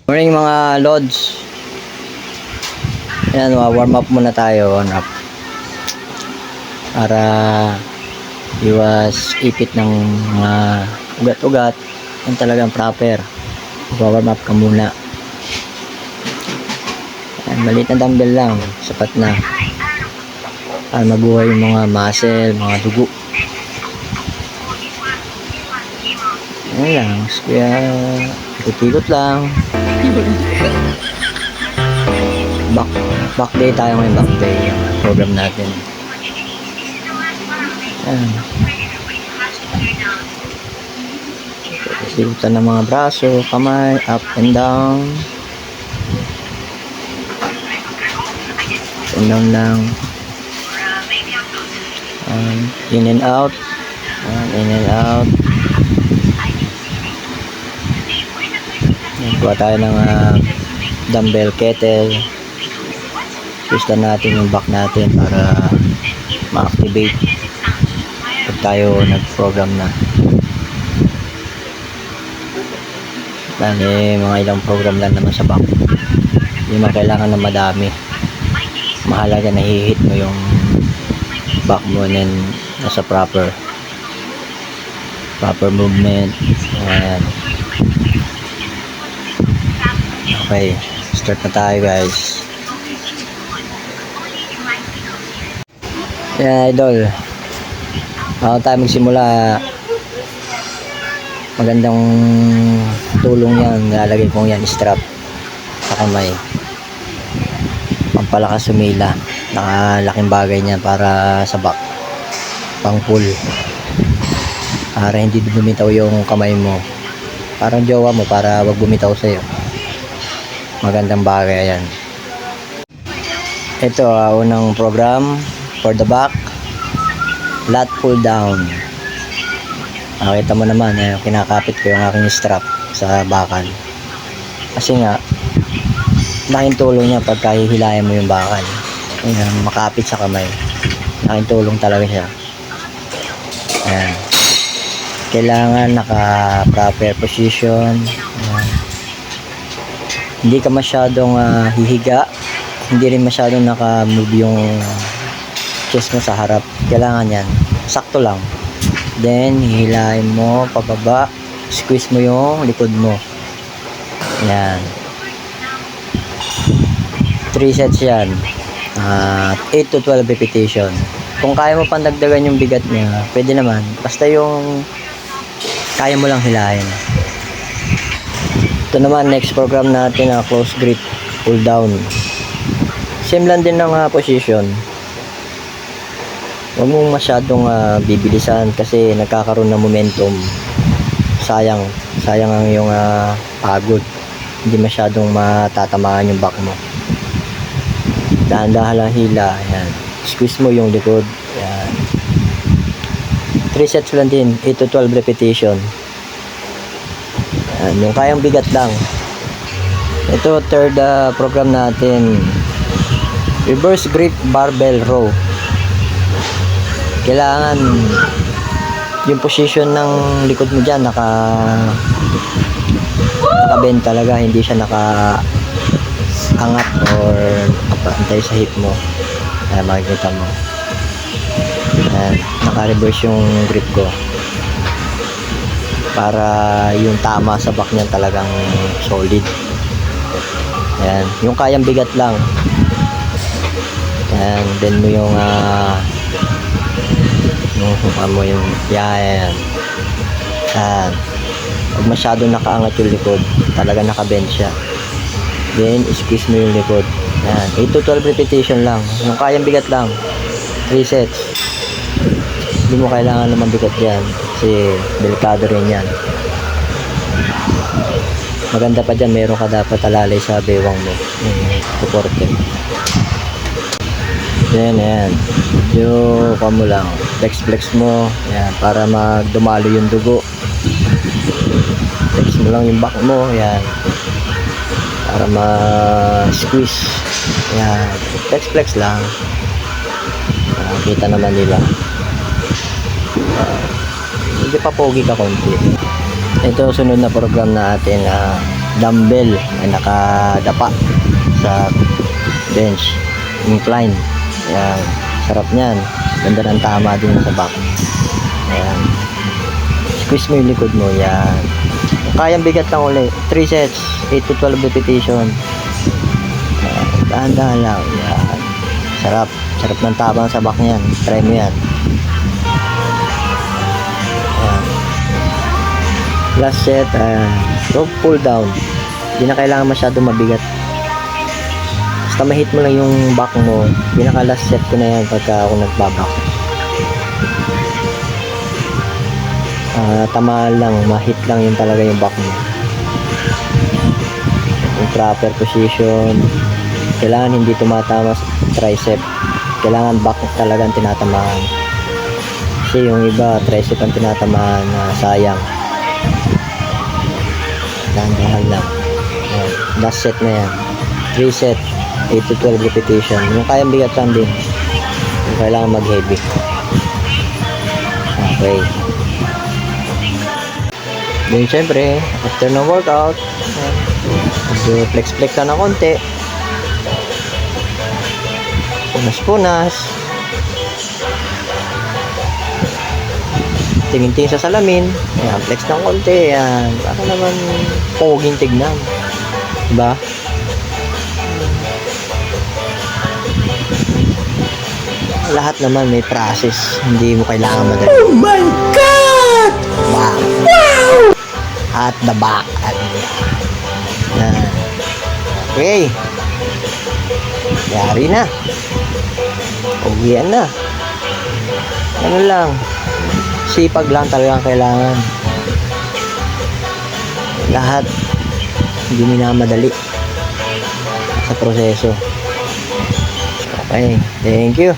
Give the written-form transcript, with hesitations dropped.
Morning mga lods. Ayan, warm up muna tayo. Warm up. Para iwas ipit ng mga ugat-ugat. Yan talagang proper. Warm up ka muna. Ayan, maliit na dumbbell lang. Sapat na. Para mabuhay yung mga muscle, mga dugo. Ayan lang. Kaya ikot-ikot lang. Back day tayo ngayon. Back day yung program natin. Ayan. Ikutan ng mga braso, kamay, up and down. Up and down lang. In and out. In and out. Kuha tayo ng dumbbell kettle. Twistan natin yung back natin para ma-activate pag tayo nag-program na. Bale, mga ilang program lang naman sa back. Hindi man kailangan na madami. Mahalaga na hihit mo yung back mo and nasa proper movement. Ayan. Okay, start na tayo guys. Ayan idol, bago tayo magsimula, magandang tulong yan. Nilalagay kong yan strap sa kamay, pampalakas sumila. Nakalaking bagay niyan para sa back, pang pull, para hindi bumitaw yung kamay mo. Parang jowa mo, para wag bumitaw sa'yo. Magandang bagay yan. Ito unang program for the back, lat pull down. Nakita mo naman, kinakapit ko yung aking strap sa bakal. Kasi nga, laking tulong niya pagka hihilayan mo yung bakal. Ayan, makapit sa kamay. Laking tulong talaga siya. Ayan. Kailangan naka-proper position. Ayan. Hindi ka masyadong hihiga. Hindi rin masyadong naka-move yung chest mo sa harap. Kailangan yan. Sakto lang. Then, hihilahin mo pababa. Squeeze mo yung likod mo. Yan. 3 sets yan. 8 to 12 repetition. Kung kaya mo pandagdagan yung bigat niya, pwede naman. Basta yung kaya mo lang hilahin. Ito naman, next program natin, close grip pull down. Same lang din ng position. Huwag mong masyadong bibilisan kasi nagkakaroon ng momentum. Sayang ang iyong pagod. Hindi masyadong matatamaan yung back mo. Dahan-dahan lang hila. Ayan. Squeeze mo yung likod. Ayan. 3 sets lang din, 8 to 12 repetition. Ayan. Yung kayang bigat lang. Ito, third program natin, reverse grip barbell row. Kailangan yung position ng likod mo dyan naka-bend talaga, hindi siya naka-angat or nakaantay sa hip mo. Ayan, makikita mo. Ayan, naka-reverse yung grip ko para yung tama sa back niyan talagang solid. Ayan, yung kayang bigat lang. Ayan, bend mo yung yan. Ayan. Huwag masyado nakaangat yung likod. Talaga nakabend siya. Then, squeeze mo yung likod. Ayan. 8 to 12 repetition lang. Yung kayang bigat lang. 3 sets. Hindi mo kailangan naman bigat yan. Kasi, delikado rin yan. Maganda pa dyan, meron ka dapat alalay sa bewang mo. Suporte. Ayan. Yung mo lang. Flex mo. Ayan, para magdumalo yung dugo. Flex mo lang yung back mo. Ayan. Para ma-squeeze. Ayan. Flex lang. Kita naman nila. Hindi pa pogi ka konti. Ito sunod na program natin. dumbbell ay nakadapa sa bench, incline. Ayan, sarap niyan. Ganda ng tama din sa back. Ayan, squeeze mo yung likod mo. Yan, kayang bigat lang ulit. 3 sets, 8 to 12 repetition. Ayan, dahan-dahan lang. Yan, sarap ng tama sa back niyan. Try mo yan. Ayan. Last set, rope pull down. Hindi na kailangan masyado mabigat. Basta ma-hit mo lang yung back mo. Pinaka last set ko na yan pagka ako nagbabak. Tamaan lang, ma-hit lang yun talaga yung back mo. Yung proper position. Kailangan hindi tumatama sa tricep. Kailangan back talagang tinatamaan. Kasi yung iba, tricep ang tinatamaan, sayang. Dahan-dahan lang. Ayan. Last set na yan. 3 set, 8 to 12 repetition. Yung kayang bigat lang din. Yung kailangan mag-heavy. Okay. Then syempre, after ng workout, flex-flex ka na konti. Punas-punas. Tingin-tingin sa salamin. Ayan, flex ng konti. Ayan, para naman poging tignan. Diba? Lahat naman may process. Hindi mo kailangan madali. Oh my God! Back. Wow! At the back. Ayan. Okay. Yari na. Uwian na. Ano lang. Sipag lang talaga ang kailangan. Lahat hindi minamadali sa proseso. Okay, thank you.